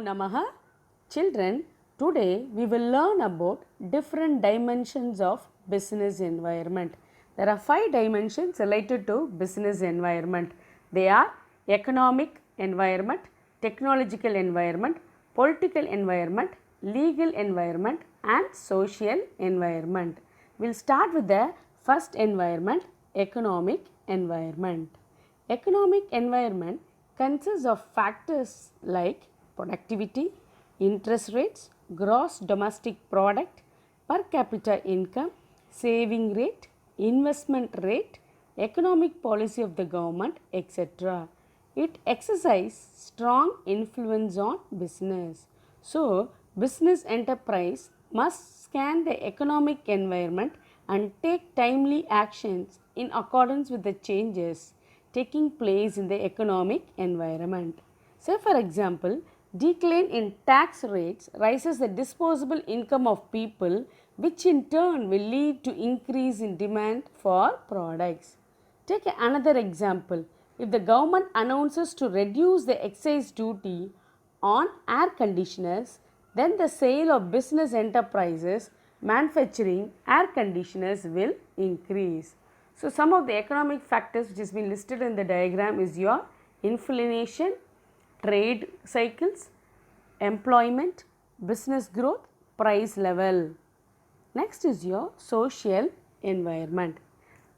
Namaha. Children, today we will learn about different dimensions of business environment. There are 5 dimensions related to business environment. They are economic environment, technological environment, political environment, legal environment and social environment. We will start with the first environment, economic environment. Economic environment consists of factors like productivity, interest rates, gross domestic product, per capita income, saving rate, investment rate, economic policy of the government, etc. It exercises strong influence on business. So, business enterprise must scan the economic environment and take timely actions in accordance with the changes taking place in the economic environment. Say for example, decline in tax rates rises the disposable income of people, which in turn will lead to increase in demand for products. Take another example. If the government announces to reduce the excise duty on air conditioners, then the sale of business enterprises manufacturing air conditioners will increase. So, some of the economic factors which has been listed in the diagram is your inflation, trade cycles, employment, business growth, price level. Next is your social environment.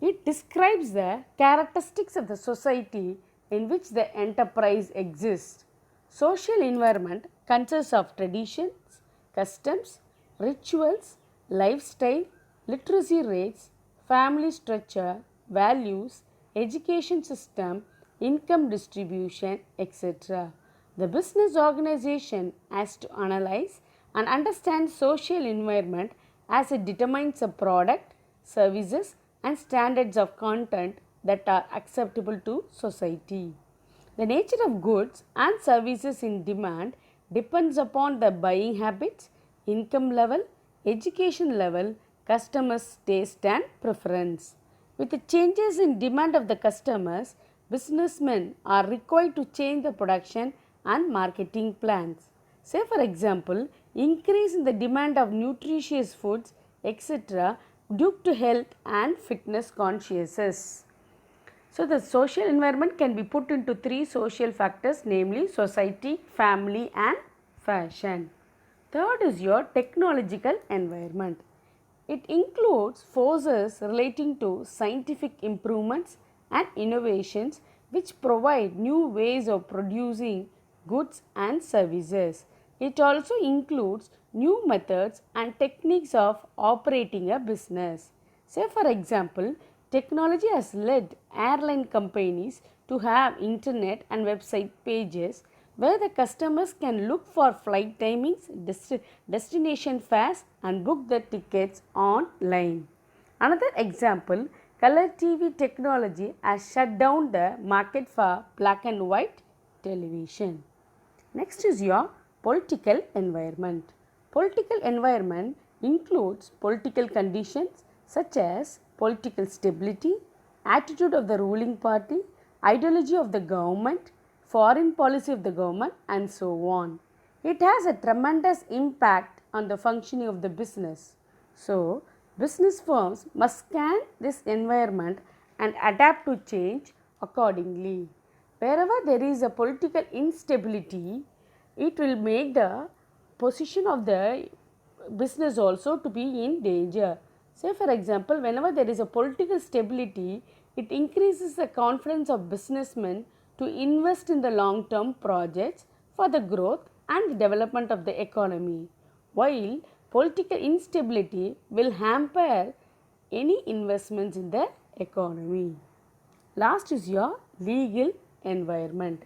It describes the characteristics of the society in which the enterprise exists. Social environment consists of traditions, customs, rituals, lifestyle, literacy rates, family structure, values, education system, income distribution, etc. The business organization has to analyze and understand social environment as it determines a product, services and standards of content that are acceptable to society. The nature of goods and services in demand depends upon the buying habits, income level, education level, customers' taste and preference. With the changes in demand of the customers, businessmen are required to change the production and marketing plans. Say for example, increase in the demand of nutritious foods, etc. due to health and fitness consciousness. So, the social environment can be put into 3 social factors, namely society, family and fashion. Third is your technological environment. It includes forces relating to scientific improvements and innovations which provide new ways of producing goods and services. It also includes new methods and techniques of operating a business. Say for example, technology has led airline companies to have internet and website pages where the customers can look for flight timings, destination fares and book the tickets online. Another example, color TV technology has shut down the market for black and white television. Next is your political environment. Political environment includes political conditions such as political stability, attitude of the ruling party, ideology of the government, foreign policy of the government and so on. It has a tremendous impact on the functioning of the business. So, business firms must scan this environment and adapt to change accordingly. Wherever there is a political instability, it will make the position of the business also to be in danger. Say for example, whenever there is a political stability, it increases the confidence of businessmen to invest in the long-term projects for the growth and development of the economy, while political instability will hamper any investments in the economy. Last is your legal environment.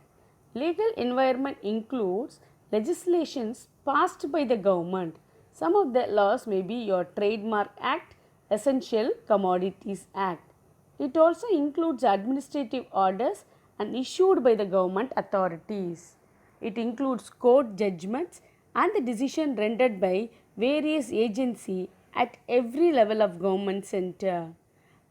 Legal environment includes legislations passed by the government. Some of the laws may be your Trademark Act, Essential Commodities Act. It also includes administrative orders and issued by the government authorities. It includes court judgments and the decision rendered by various agencies at every level of government center.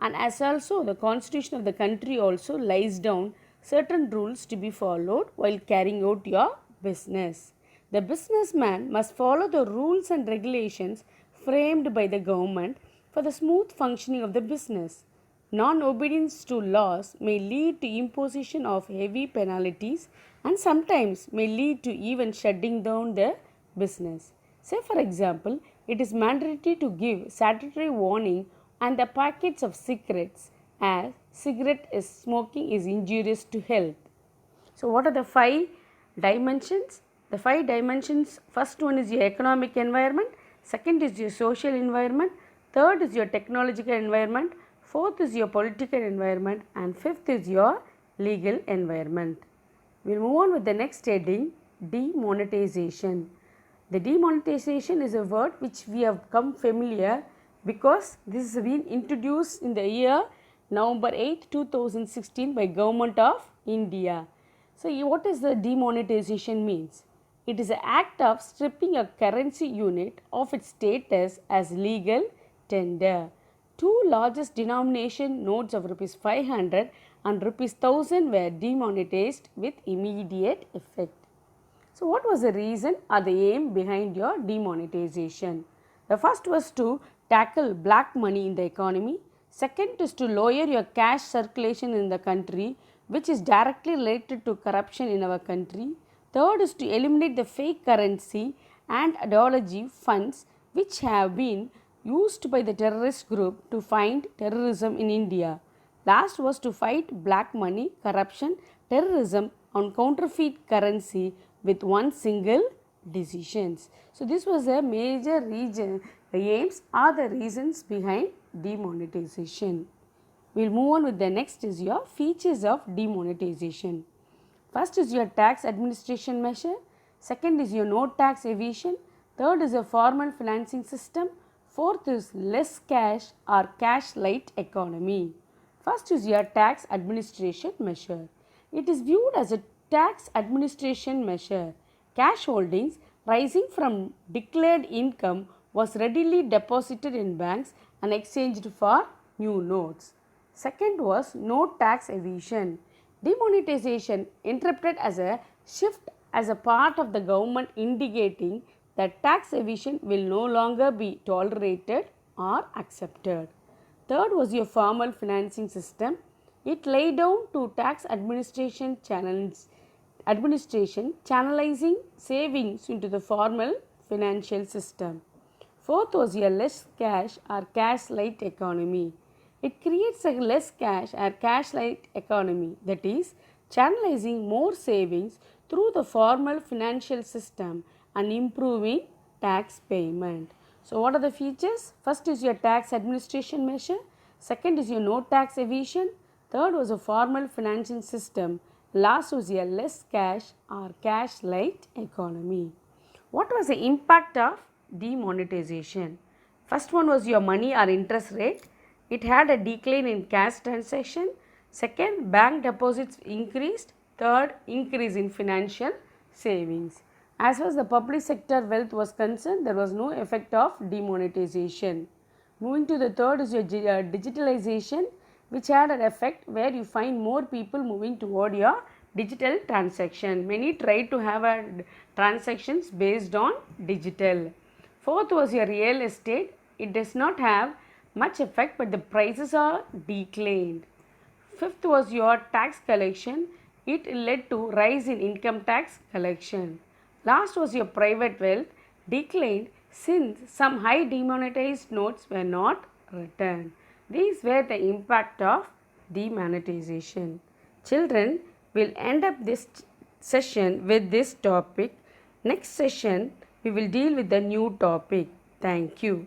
And as also the constitution of the country also lays down certain rules to be followed while carrying out your business. The businessman must follow the rules and regulations framed by the government for the smooth functioning of the business. Non-obedience to laws may lead to imposition of heavy penalties and sometimes may lead to even shutting down the business. Say for example, it is mandatory to give statutory warning on the packets of cigarettes as smoking is injurious to health. So, what are the five dimensions? The five dimensions, first one is your economic environment, second is your social environment, third is your technological environment, fourth is your political environment, and fifth is your legal environment. We will move on with the next heading, demonetization. The demonetization is a word which we have come familiar because this has been introduced in the year November 8, 2016 by Government of India. So, what is the demonetization means? It is an act of stripping a currency unit of its status as legal tender. Two largest denomination notes of rupees 500 and rupees 1000 were demonetized with immediate effect. So, what was the reason or the aim behind your demonetization? The first was to tackle black money in the economy. Second is to lower your cash circulation in the country, which is directly related to corruption in our country. Third is to eliminate the fake currency and ideology funds which have been used by the terrorist group to fight terrorism in India. Last was to fight black money, corruption, terrorism on counterfeit currency with one single decisions. So, this was a major region, the aims are the reasons behind demonetization. We will move on with the next is your features of demonetization. First is your tax administration measure, second is your no tax evasion, third is a formal financing system, fourth is less cash or cash light economy. First is your tax administration measure. It is viewed as a tax administration measure. Cash holdings rising from declared income was readily deposited in banks and exchanged for new notes. Second was no tax evasion. Demonetization interpreted as a shift as a part of the government indicating that tax evasion will no longer be tolerated or accepted. Third was your formal financing system. It laid down to tax administration channelizing savings into the formal financial system. Fourth was your less cash or cash light economy. It creates a less cash or cash light economy, that is channelizing more savings through the formal financial system and improving tax payment. So, what are the features? First is your tax administration measure, second is your no tax evasion, third was a formal financing system, last was a less cash or cash light economy. What was the impact of demonetization? First one was your money or interest rate. It had a decline in cash transaction. Second, bank deposits increased. Third, increase in financial savings. As far as the public sector wealth was concerned, there was no effect of demonetization. Moving to the third is your digitalization, which had an effect where you find more people moving toward your digital transaction. Many try to have a transactions based on digital. Fourth was your real estate. It does not have much effect, but the prices are declined. Fifth was your tax collection. It led to rise in income tax collection. Last was your private wealth, declined since some high demonetized notes were not returned. These were the impact of demonetization. Children, will end up this session with this topic. Next session, we will deal with the new topic. Thank you.